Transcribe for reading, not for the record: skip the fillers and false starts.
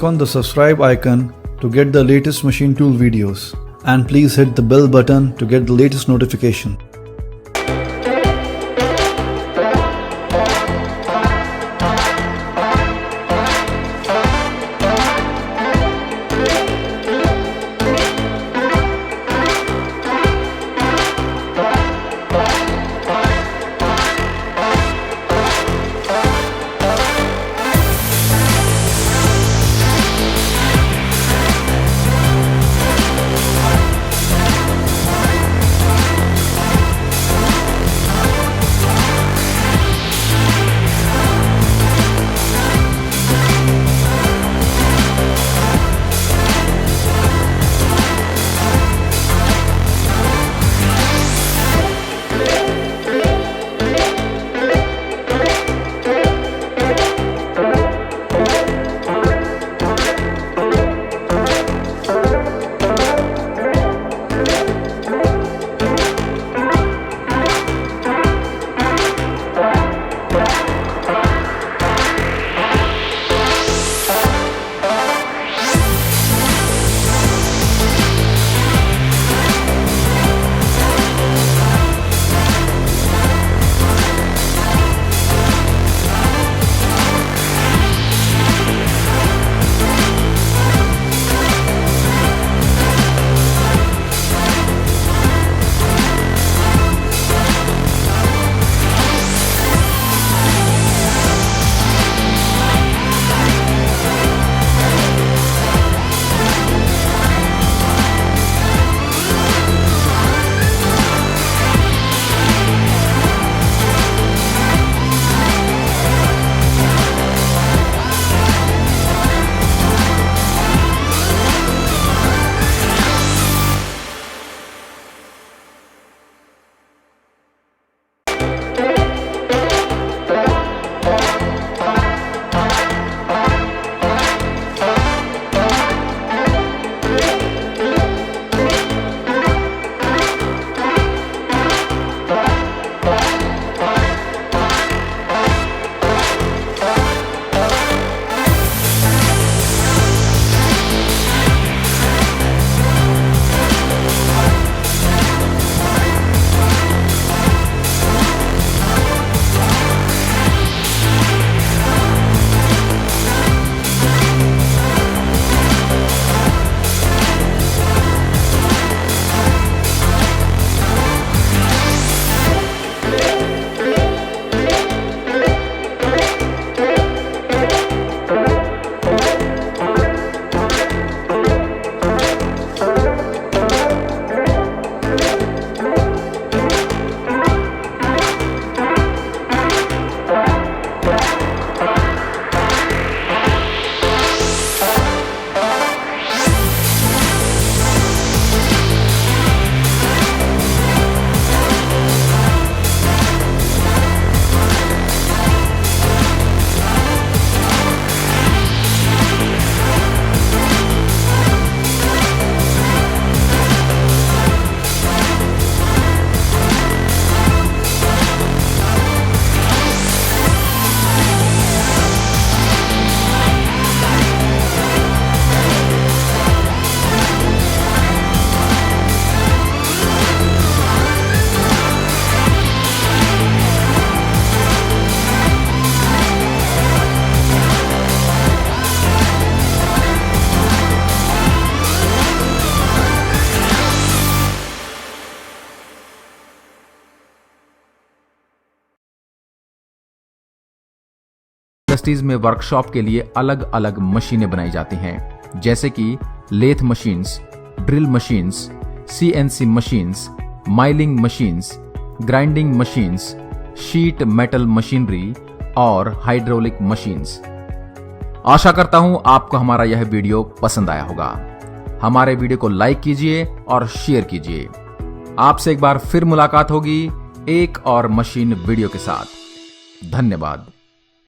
on the subscribe icon to get the latest machine tool videos, and please hit the bell button to get the latest notification. Industries में workshop के लिए अलग अलग मशीनें बनाई जाती हैं, जैसे कि lathe machines, drill machines, CNC machines, milling machines, grinding machines, sheet metal machinery और हाइड्रोलिक मशीन्स। आशा करता हूं आपको हमारा यह वीडियो पसंद आया होगा। हमारे वीडियो को लाइक कीजिए और शेयर कीजिए। आपसे एक बार फिर मुलाकात होगी एक और मशीन वीडियो के साथ। धन्यवाद।